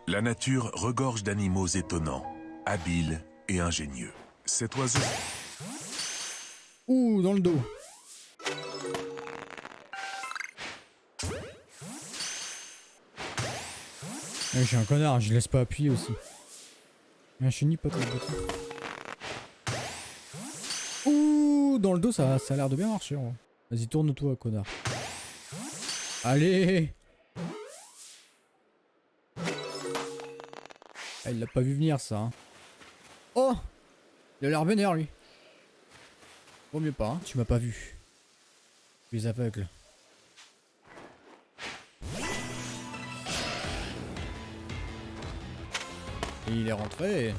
La nature regorge d'animaux étonnants, habiles et ingénieux. Cet oiseau... Ouh, dans le dos. Je suis un connard, je laisse pas appuyer aussi. Un chenille pas trop. Ouh, dans le dos, ça a l'air de bien marcher. Vas-y, tourne-toi, connard. Allez. Ah, il l'a pas vu venir, ça. Hein. Oh, il a l'air vénère, lui. Vaut mieux pas, hein. Tu m'as pas vu. Tu es aveugle. Et il est rentré.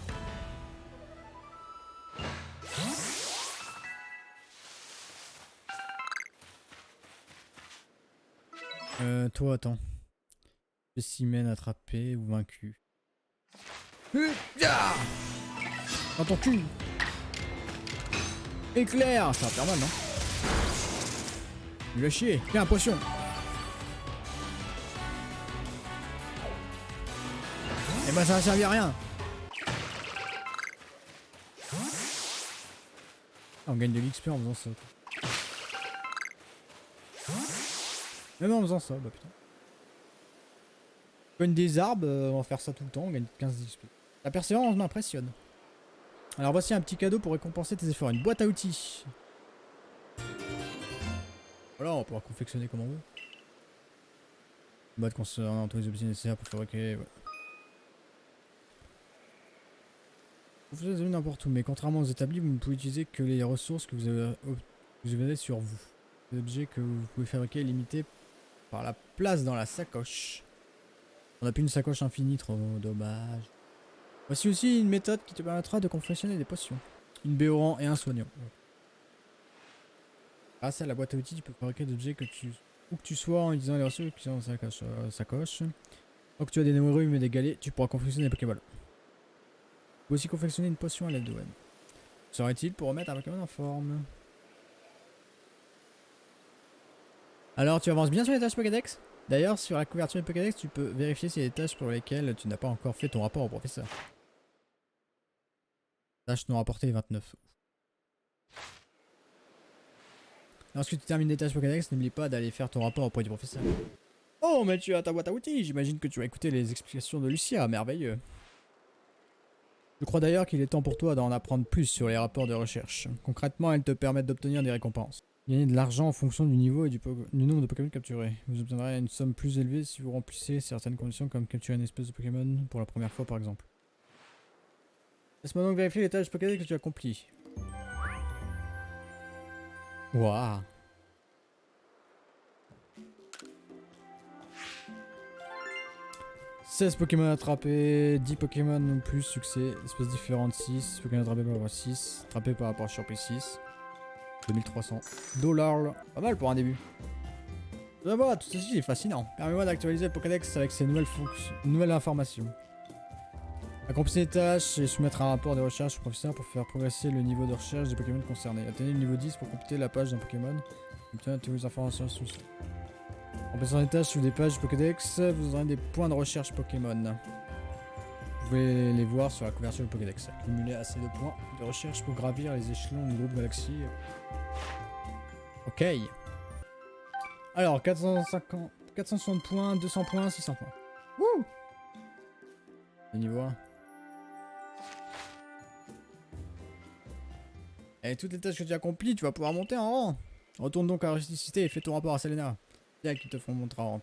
Toi, attends. Spécimen attrapé ou vaincu. Dans ton cul. Éclair. Ça va faire mal, non? Il a chier. Tiens, potion. Eh ben, ça va servir à rien. On gagne de l'XP en faisant ça. Même en faisant ça, bah putain. On gagne des arbres, on va faire ça tout le temps, on gagne 15 d'XP. La persévérance m'impressionne. Alors voici un petit cadeau pour récompenser tes efforts, une boîte à outils. Voilà, on va pouvoir confectionner comme on veut. Une boîte concernant tous les objets nécessaires pour fabriquer... Ouais. Vous pouvez aller n'importe où, mais contrairement aux établis, vous ne pouvez utiliser que les ressources que vous avez sur vous. Les objets que vous pouvez fabriquer est limité par la place dans la sacoche. On n'a plus une sacoche infinie, trop dommage. Voici aussi une méthode qui te permettra de confectionner des potions. Une béorant et un soignant. Grâce à la boîte à outils, tu peux fabriquer des objets où que tu sois en utilisant les ressources qui sont dans la sacoche. Donc tu as des neurorumes et des galets, tu pourras confectionner des Pokéballs. Tu peux aussi confectionner une potion à l'aide de web. Serait-il pour remettre un Pokémon en forme? Alors tu avances bien sur les tâches Pokédex? D'ailleurs, sur la couverture du Pokédex, tu peux vérifier si y a des tâches pour lesquelles tu n'as pas encore fait ton rapport au professeur. Tâches non rapportées 29. Lorsque tu termines les tâches Pokédex, n'oublie pas d'aller faire ton rapport auprès du professeur. Oh, mais tu as ta boîte à outils, j'imagine que tu as écouté les explications de Lucia, merveilleux. Je crois d'ailleurs qu'il est temps pour toi d'en apprendre plus sur les rapports de recherche. Concrètement, elles te permettent d'obtenir des récompenses. Gagner de l'argent en fonction du niveau et du nombre de Pokémon capturés. Vous obtiendrez une somme plus élevée si vous remplissez certaines conditions comme capturer une espèce de Pokémon pour la première fois par exemple. Laisse-moi donc vérifier les tâches Pokédex que tu as accomplies. Waouh. « 16 Pokémon attrapés, 10 Pokémon non plus, succès, espèces différentes 6, Pokémon attrapés par rapport à 6, attrapés par rapport à surprise 6, 2300 $, pas mal pour un début. Ça va, tout ceci est fascinant. Permets-moi d'actualiser le Pokédex avec ces nouvelles informations. Accomplissez les tâches et soumettre un rapport de recherche au professeur pour faire progresser le niveau de recherche des Pokémon concernés. Atteignez le niveau 10 pour compléter la page d'un Pokémon. Obtenez toutes les informations sous. En passant les tâches sous des pages du Pokédex, vous aurez des points de recherche Pokémon. Vous pouvez les voir sur la couverture du Pokédex. Accumulez assez de points de recherche pour gravir les échelons du groupe Galaxy. Ok. Alors, 460 points, 200 points, 600 points. Wouh! Le niveau 1. Et toutes les tâches que tu as accomplies, tu vas pouvoir monter en rang. Retourne donc à la rusticité et fais ton rapport à Selena. C'est elle qui te font monter en rang,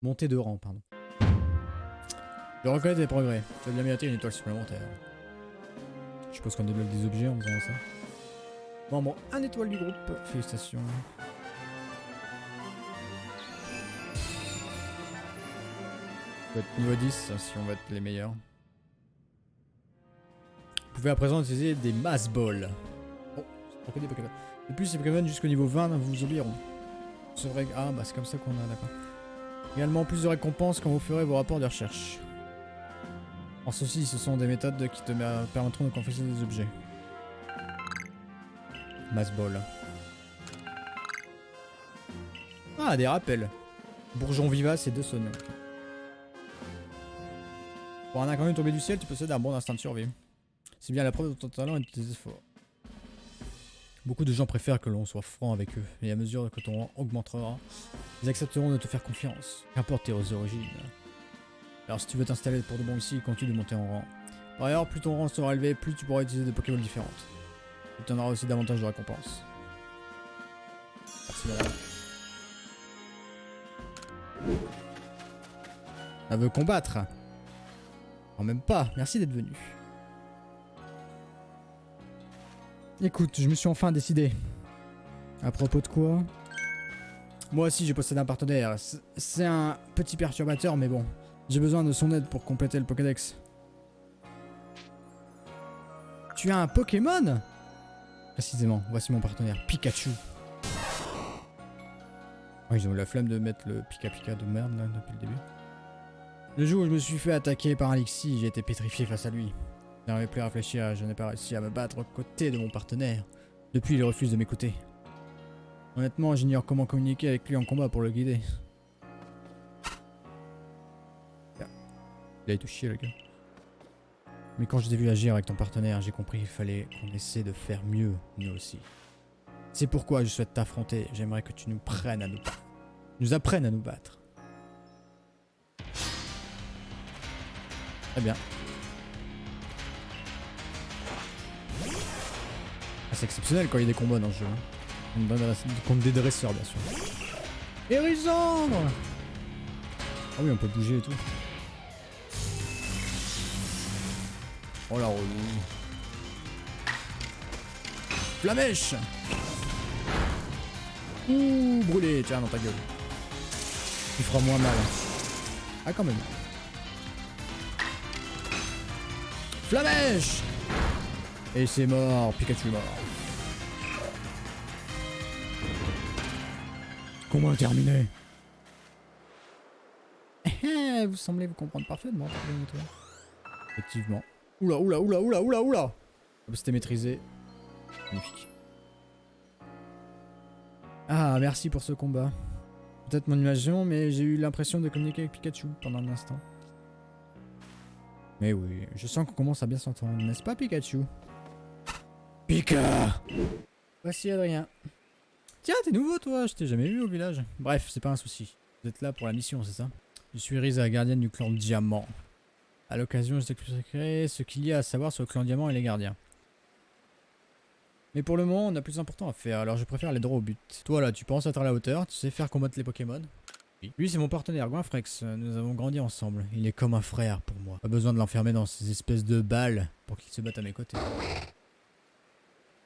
monter de rang, pardon. Je reconnais tes progrès. Tu as bien mérité une étoile supplémentaire. Je suppose qu'on débloque des objets en faisant ça. Membre 1 étoile du groupe. Félicitations. On va être niveau 10 si on va être les meilleurs. Vous pouvez à présent utiliser des Mass Balls. Oh, c'est pas que des Pokémon. De plus, ces Pokémon jusqu'au niveau 20 vous oublieront. C'est vrai. Ah, bah c'est comme ça qu'on a, d'accord. Également plus de récompenses quand vous ferez vos rapports de recherche. En ceci, ce sont des méthodes qui te permettront de confectionner des objets. Mass Ball. Ah, des rappels. Bourgeon vivace et 2 soignants. Pour un inconnu tombé du ciel, tu possèdes un bon instinct de survie. C'est bien la preuve de ton talent et de tes efforts. Beaucoup de gens préfèrent que l'on soit franc avec eux, et à mesure que ton rang augmentera, ils accepteront de te faire confiance, qu'importe tes origines. Alors si tu veux t'installer pour de bon ici, continue de monter en rang. Par ailleurs, plus ton rang sera élevé, plus tu pourras utiliser des Pokéballs différentes. Et tu en auras aussi davantage de récompenses. Merci madame. Ça veut combattre. En même pas, merci d'être venu. Écoute, je me suis enfin décidé. À propos de quoi? Moi aussi, je possède un partenaire. C'est un petit perturbateur, mais bon. J'ai besoin de son aide pour compléter le Pokédex. Tu as un Pokémon? Précisément, voici mon partenaire, Pikachu. Oh, ils ont eu la flemme de mettre le Pika Pika de merde là depuis le début. Le jour où je me suis fait attaquer par Alexis, j'ai été pétrifié face à lui. Je n'arrivais plus à réfléchir, je n'ai pas réussi à me battre aux côtés de mon partenaire. Depuis, il refuse de m'écouter. Honnêtement, j'ignore comment communiquer avec lui en combat pour le guider. Il a été chier le gars. Mais quand je t'ai vu agir avec ton partenaire, j'ai compris qu'il fallait qu'on essaie de faire mieux, nous aussi. C'est pourquoi je souhaite t'affronter. J'aimerais que tu nous apprennes à nous battre. Très bien. Ah, c'est exceptionnel quand il y a des combats dans le jeu. Hein. Contre des dresseurs, bien sûr. Hérisandre! Ah oui, on peut bouger et tout. Oh la relou. Flamèche! Ouh, brûlé, tiens, dans ta gueule. Tu feras moins mal. Ah, quand même. Flamèche! Et c'est mort, Pikachu est mort. Combat terminé. Vous semblez vous comprendre parfaitement, toi. Effectivement. Oula, oula, oula, oula, oula, oula. C'était maîtrisé. Magnifique. Ah, merci pour ce combat. Peut-être mon imagination, mais j'ai eu l'impression de communiquer avec Pikachu pendant un instant. Mais oui, je sens qu'on commence à bien s'entendre, n'est-ce pas Pikachu? Pika! Voici Adrien. Tiens, t'es nouveau toi, je t'ai jamais vu au village. Bref, c'est pas un souci. Vous êtes là pour la mission, c'est ça? Je suis Riza, gardienne du clan Diamant. À l'occasion, je t'expliquerai ce qu'il y a à savoir sur le clan Diamant et les gardiens. Mais pour le moment, on a plus important à faire, alors je préfère aller droit au but. Toi là, tu penses être à la hauteur, tu sais faire combattre les Pokémon? Oui. Lui, c'est mon partenaire, Goinfrex. Nous avons grandi ensemble. Il est comme un frère pour moi. Pas besoin de l'enfermer dans ces espèces de balles pour qu'il se batte à mes côtés.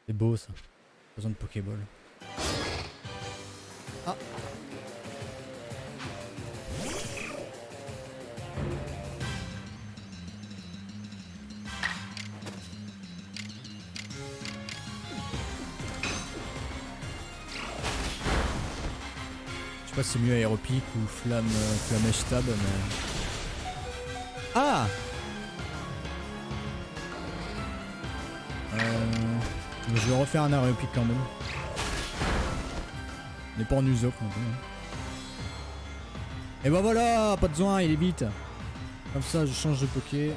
C'est beau ça. Pas besoin de Pokéball. Ah! Je sais pas si c'est mieux aéropique ou flamèche stab, mais... Ah! Je vais refaire un aéropique quand même. On n'est pas en Usopp non plus. Et bah voilà, pas besoin, il est vite. Comme ça, je change de Poké.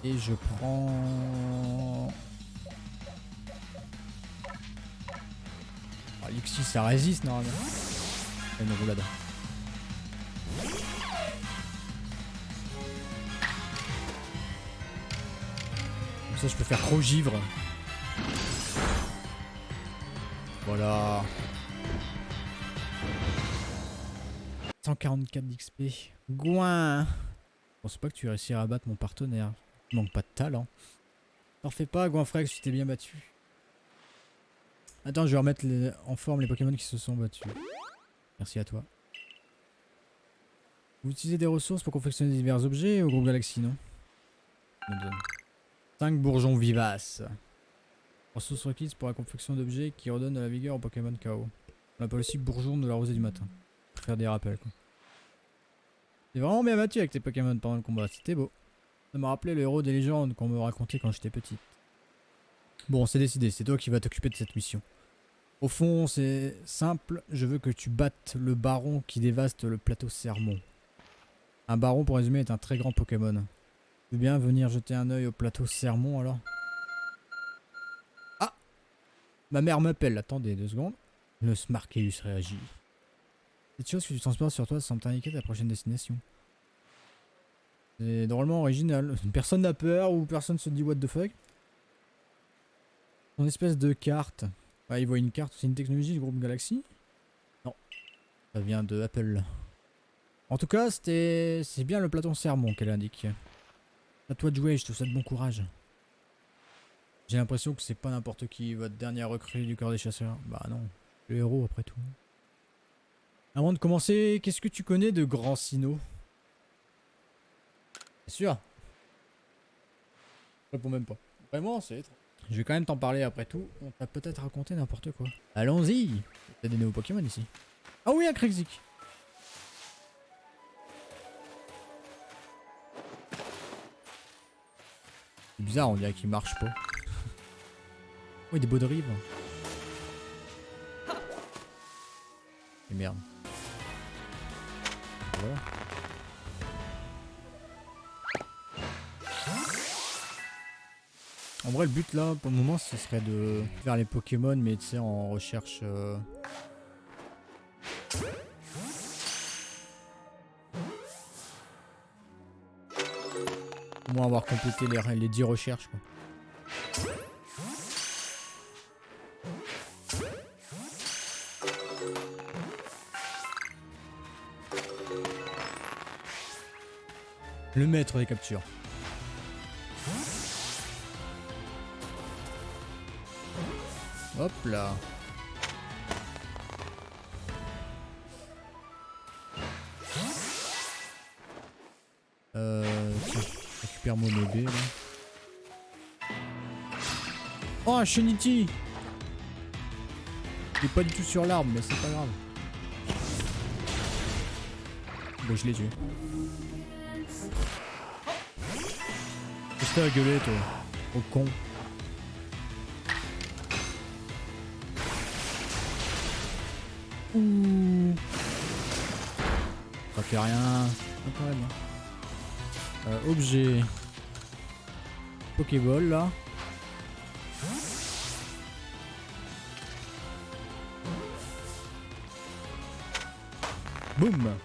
Et je prends... Alexis, ça résiste normalement. Une roulade. Comme ça, je peux faire trop givre. Voilà. 144 d'XP. Gouin. Je pense pas que tu réussiras à battre mon partenaire. Tu manques pas de talent. T'en fais pas, Goinfrex, tu t'es bien battu. Attends, je vais remettre en forme les Pokémon qui se sont battus. Merci à toi. Vous utilisez des ressources pour confectionner divers objets au groupe Galaxy, non? 5 bourgeons vivaces. Ressources requises pour la confection d'objets qui redonnent de la vigueur aux Pokémon KO. On appelle aussi bourgeon de la rosée du matin. Pour faire des rappels, quoi. T'es vraiment bien battu avec tes Pokémon pendant le combat, c'était beau. Ça m'a rappelé le héros des légendes qu'on me racontait quand j'étais petit. Bon, c'est décidé, c'est toi qui vas t'occuper de cette mission. Au fond, c'est simple, je veux que tu battes le baron qui dévaste le plateau Sermon. Un baron, pour résumer, est un très grand Pokémon. Tu veux bien venir jeter un œil au plateau Sermon alors? Ah! Ma mère m'appelle, attendez 2 secondes. Le Smarkeus réagit. Cette chose que tu transportes sur toi semble t'indiquer ta prochaine destination. C'est drôlement original. Personne n'a peur ou personne se dit what the fuck. Son espèce de carte. Ah, il voit une carte, c'est une technologie du groupe Galaxy? Non. Ça vient de Apple. En tout cas, c'est bien le plateau Sermon qu'elle indique. À toi de jouer, je te souhaite bon courage. J'ai l'impression que c'est pas n'importe qui, votre dernière recrue du corps des chasseurs. Bah non, le héros après tout. Avant de commencer, qu'est-ce que tu connais de Grand Sinnoh? C'est sûr. Je réponds même pas. Vraiment, c'est étrange. Je vais quand même t'en parler après tout. On t'a peut-être raconté n'importe quoi. Allons-y. T'as des nouveaux Pokémon ici. Ah oui, un Krexik. C'est bizarre, on dirait qu'il marche pas. Oui, des beaux drives. Et merde. Voilà. En vrai, le but là, pour le moment, ce serait de faire les Pokémon, mais tu sais, en recherche. Au moins avoir complété les 10 recherches, quoi. Le maître des captures. Hop là. Tiens, récupère mon bébé là. Oh, un Shinichi! Il est pas du tout sur l'arbre, mais c'est pas grave. Bon, je l'ai tué. Qu'est-ce que t'as à gueuler, toi? Oh con. Ouh. Ça fait rien. Quand même. Objet. Pokéball là. Boum.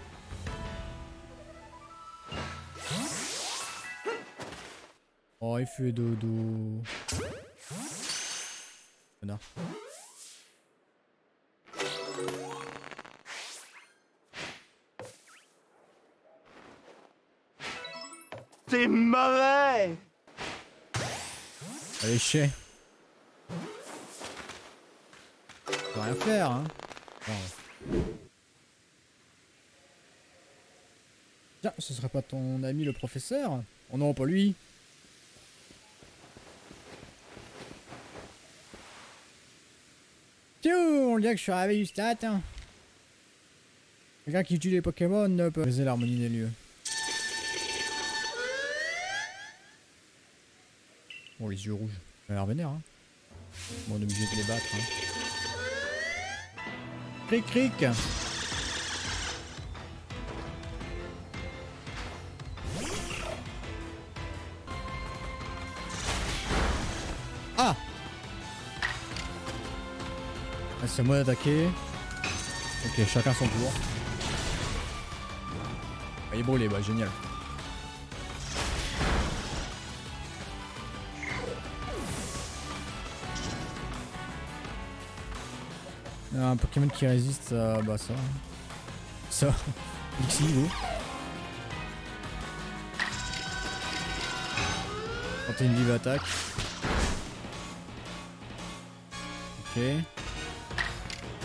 Oh, il fait dodo. Connard. C'est mauvais! Allez, chais. On peut rien faire, hein. Oh. Tiens, ce serait pas ton ami le professeur? Oh non, pas lui. Tiens, on dirait que je suis arrivé juste à temps. Quelqu'un qui tue les Pokémon ne peut briser l'harmonie des lieux. Bon, les yeux rouges. Ça a l'air vénère, hein. Bon, on est obligé de les battre, hein. Cric, cric. Ah! Ah, c'est à moi d'attaquer. Ok, chacun son tour. Ah, il est brûlé, bah génial. Un Pokémon qui résiste à bah ça. Ça. Pixie, go. Tenter une vive attaque. Ok.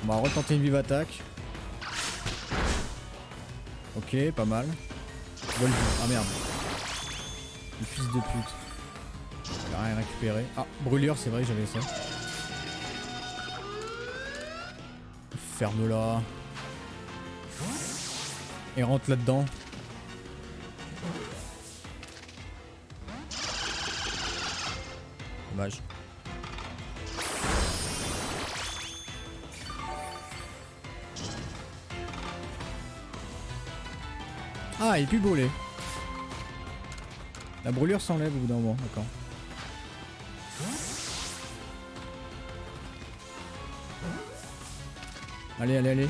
On va retenter une vive attaque. Ok, pas mal. Ah merde. Le fils de pute. Il a rien récupéré. Ah, brûlure, c'est vrai que j'avais ça. Ferme-la. Et rentre là-dedans. Dommage. Ah, il est plus brûlé. La brûlure s'enlève au bout d'un moment, d'accord. Allez, allez, allez.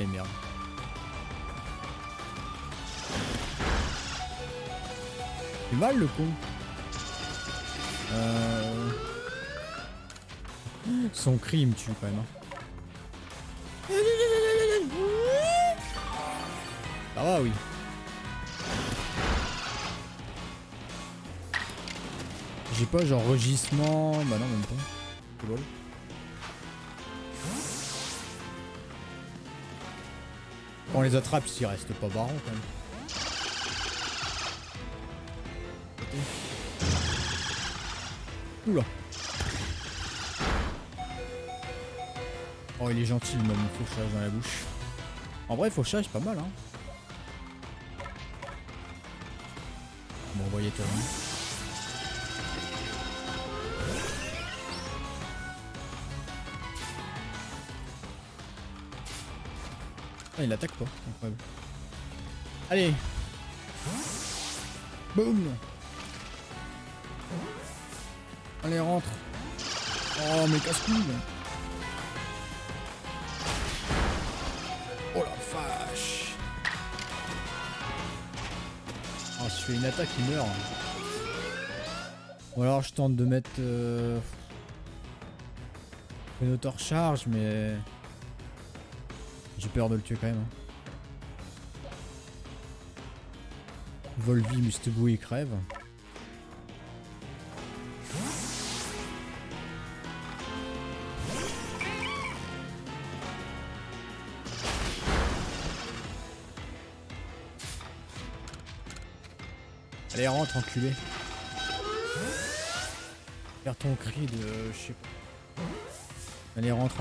Eh merde. C'est mal le con. Son cri il me tue quand même. Hein. Ça va, oui. J'ai pas genre rugissement. Bah non, même pas. C'est lol. Quand on les attrape, ils restent pas barrants quand même. Oula. Oh, il est gentil, il m'a mis fauchage dans la bouche. En vrai, fauchage, pas mal, hein. Bon, voyez toi. Ah, il attaque pas, incroyable. Allez. Boum. Allez, rentre. Oh, mais casse-couille. Oh la vache. Oh, si je fais une attaque, il meurt. Ou alors je tente de mettre une auto-recharge, mais j'ai peur de le tuer quand même. Hein. Volvi, Mustebou, il crève. Allez, rentre, enculé. Faire ton cri de... je sais pas. Allez, rentre.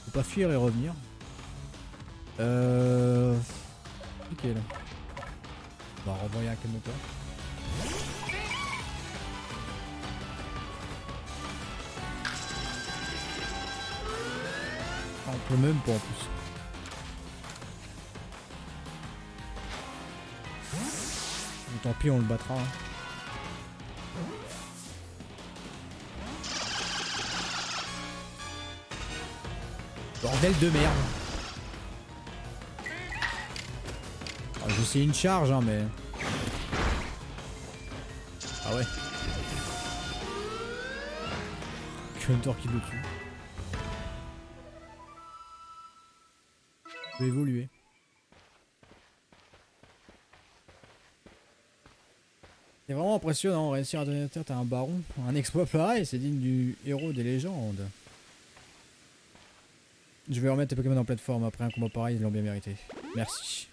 Faut pas fuir et revenir. Ok là. On va renvoyer un moteur. On peut même pas en plus. Mais tant pis, on le battra. Hein. Bordel de merde. Ah, j'ai essayé une charge, hein, mais... Ah ouais. Hunter qui le tue. Peut évoluer. C'est vraiment impressionnant, réussir à donner la tête à un baron. Un exploit pareil, c'est digne du héros des légendes. Je vais remettre les Pokémon en plateforme après un combat pareil, ils l'ont bien mérité. Merci.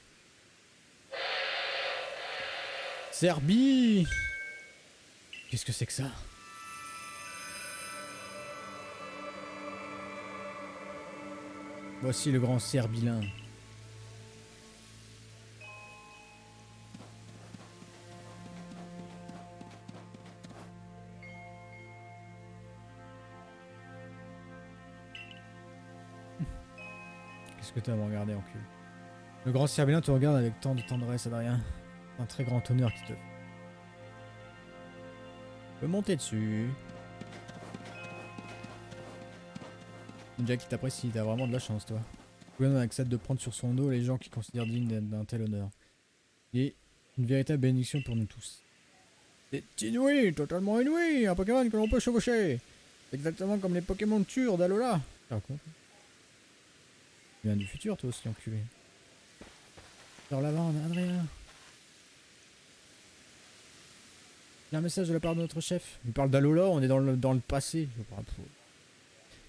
Serbie! Qu'est-ce que c'est que ça? Voici le grand Serbilin. Qu'est-ce que t'as à me regarder en cul? Le grand Serbilin te regarde avec tant de tendresse, Adrien. Un très grand honneur qui te... Tu peux monter dessus. Jack qui t'apprécie, t'as vraiment de la chance toi. Gwen accepte de prendre sur son dos les gens qui considèrent dignes d'un tel honneur. Et une véritable bénédiction pour nous tous. C'est inouï, totalement inouï, un Pokémon que l'on peut chevaucher. Exactement comme les Pokémon turcs d'Alola. Ah quoi? Tu viens du futur toi aussi, enculé. Sur la bande, Adrien. J'ai un message de la part de notre chef. Il parle d'Alola, on est dans le passé.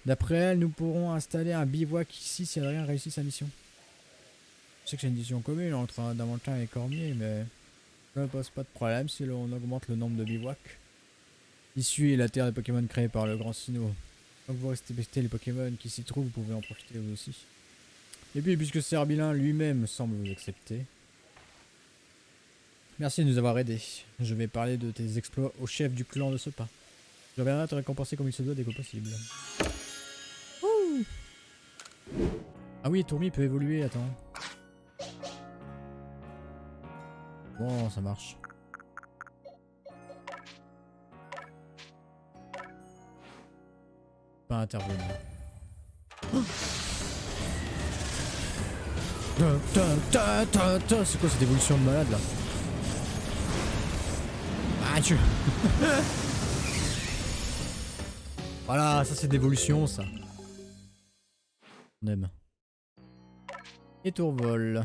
D'après elle, nous pourrons installer un bivouac ici si Adrien réussit sa mission. Je sais que c'est une décision commune entre un Damantin et Cormier, mais ça ne pose pas de problème si on augmente le nombre de bivouacs. L'issue est la terre des Pokémon créée par le Grand Sinnoh. Donc vous respectez les Pokémon qui s'y trouvent, vous pouvez en profiter vous aussi. Et puis puisque Serbilin lui-même semble vous accepter, Merci de nous avoir aidés. Je vais parler de tes exploits au chef du clan de ce pas. Je reviendrai te récompenser comme il se doit dès que possible. Ouh. Ah oui, Tourmi peut évoluer, attends. Bon, ça marche. Pas intervenir. Oh. C'est quoi cette évolution de malade là? Ah tu... Voilà, ça c'est d'évolution ça. On aime. Et tourvol.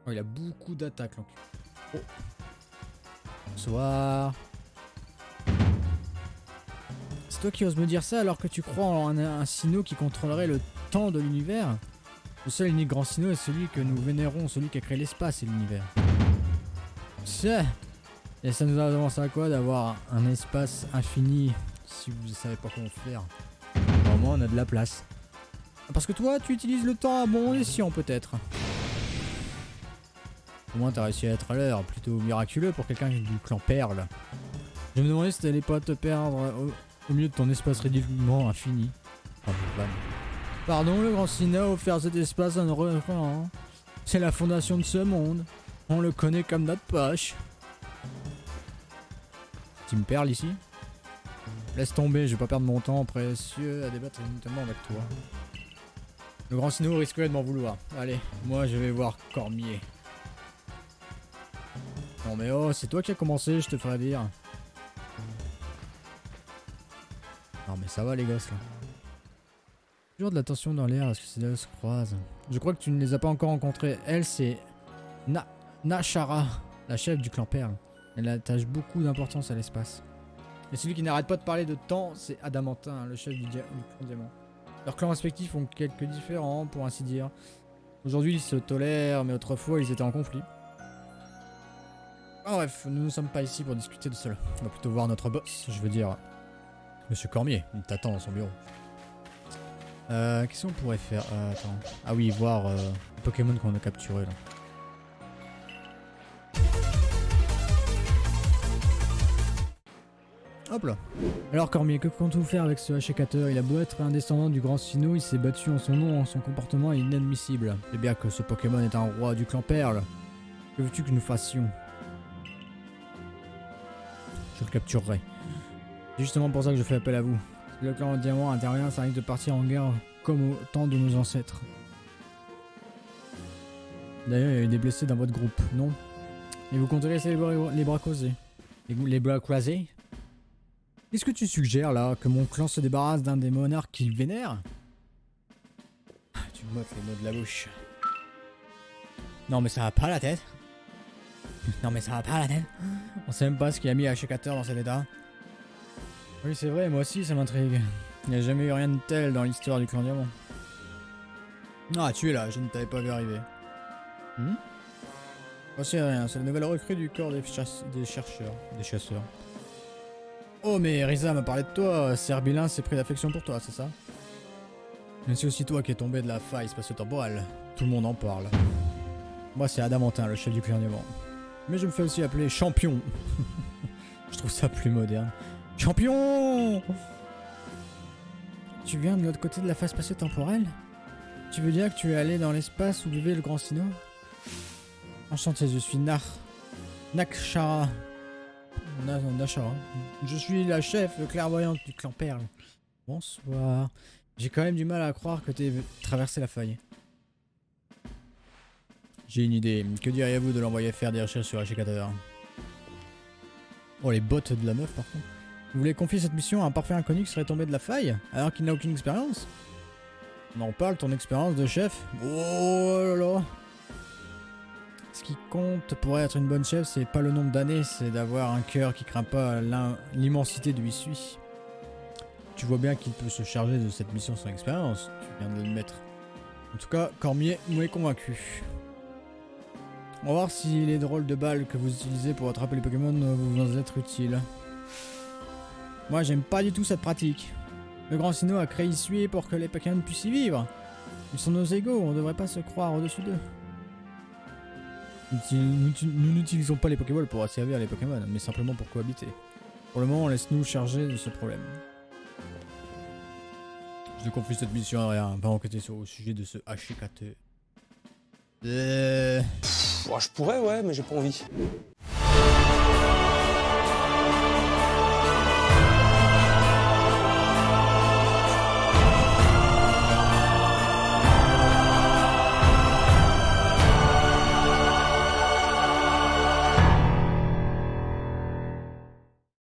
Oh, il a beaucoup d'attaques l'enculé. Oh. Bonsoir. C'est toi qui oses me dire ça alors que tu crois en un Sinnoh qui contrôlerait le temps de l'univers? Le seul et unique grand Sinnoh est celui que nous vénérons, celui qui a créé l'espace et l'univers. C'est... Et ça nous a avancé à quoi d'avoir un espace infini si vous ne savez pas comment faire? Au moins on a de la place. Parce que toi tu utilises le temps à bon escient peut-être. Au moins t'as réussi à être à l'heure, plutôt miraculeux pour quelqu'un du clan Perle. Je me demandais si t'allais pas te perdre au milieu de ton espace ridiculement infini. Oh, pardon, le grand Sinnoh a offert cet espace à nos revenants. C'est la fondation de ce monde. On le connaît comme notre poche. Team Perle ici? Laisse tomber, je vais pas perdre mon temps précieux à débattre inutilement avec toi. Le grand Sinnoh risquerait de m'en vouloir. Allez, moi je vais voir Cormier. Non mais oh, c'est toi qui as commencé, je te ferai dire. Non mais ça va les gosses là. Toujours de la tension dans l'air, est-ce que ces deux se croisent? Je crois que tu ne les as pas encore rencontrés. Elle c'est Nashara, la chef du clan Perle. Elle attache beaucoup d'importance à l'espace. Et celui qui n'arrête pas de parler de temps, c'est Adamantin, le chef du clan Diamant. Leurs clans respectifs ont quelques différends, pour ainsi dire. Aujourd'hui ils se tolèrent, mais autrefois ils étaient en conflit. Ah, bref, nous ne sommes pas ici pour discuter de cela. On va plutôt voir notre boss, je veux dire... Monsieur Cormier, il t'attend dans son bureau. Qu'est-ce qu'on pourrait faire? Attends. Ah oui, voir le Pokémon qu'on a capturé là. Hop là. Alors Cormier, que comptez-vous faire avec ce Hachicateur? Il a beau être un descendant du grand Sinnoh, il s'est battu en son nom, son comportement est inadmissible. C'est bien que ce Pokémon est un roi du clan Perle. Que veux-tu que nous fassions? Je le capturerai. C'est justement pour ça que je fais appel à vous. Si le clan Diamant intervient, ça risque de partir en guerre comme au temps de nos ancêtres. D'ailleurs, il y a eu des blessés dans votre groupe, non? Et vous comptez laisser les bras croisés? Les bras croisés? Qu'est-ce que tu suggères là? Que mon clan se débarrasse d'un des monarques qu'il vénère? Tu me moques les mots de la bouche. Non mais ça va pas la tête. Non mais ça va pas la tête. On sait même pas ce qui a mis Hachicateur dans cet état. Oui c'est vrai, moi aussi ça m'intrigue. Il n'y a jamais eu rien de tel dans l'histoire du clan Diamant. Ah tu es là, je ne t'avais pas vu arriver. Oh c'est rien, c'est la nouvelle recrue du corps des chasseurs. Oh mais Risa m'a parlé de toi, Serbilin s'est pris d'affection pour toi, c'est ça? Mais c'est aussi toi qui es tombé de la faille spatio-temporelle. Tout le monde en parle. Moi c'est Adamantin, le chef du clan Diamant. Mais je me fais aussi appeler Champion. Je trouve ça plus moderne. Champion! Tu viens de l'autre côté de la phase spatio-temporelle? Tu veux dire que tu es allé dans l'espace où vivait le grand Sinnoh? Enchanté, je suis Nashara. Nashara. Je suis la chef clairvoyante du clan Perle. Bonsoir. J'ai quand même du mal à croire que t'aies traversé la faille. J'ai une idée. Que diriez-vous de l'envoyer faire des recherches sur Hachicateur? Oh les bottes de la meuf par contre. Vous voulez confier cette mission à un parfait inconnu qui serait tombé de la faille alors qu'il n'a aucune expérience? On en parle, ton expérience de chef? Oh là là. Ce qui compte pour être une bonne chef, c'est pas le nombre d'années, c'est d'avoir un cœur qui craint pas l'immensité de l'issue. Tu vois bien qu'il peut se charger de cette mission sans expérience, tu viens de l'admettre. En tout cas, Cormier m'est convaincu. On va voir si les drôles de balles que vous utilisez pour attraper les Pokémon vous vont être utiles. Moi j'aime pas du tout cette pratique. Le grand Sinnoh a créé Isui pour que les Pokémon puissent y vivre. Ils sont nos égaux, on devrait pas se croire au-dessus d'eux. Nous n'utilisons pas les Pokéballs pour asservir les Pokémon, mais simplement pour cohabiter. Pour le moment, laisse-nous charger de ce problème. Je ne confie cette mission à rien, pas enquêter au sujet de ce HKT. Bon, je pourrais, ouais, mais j'ai pas envie.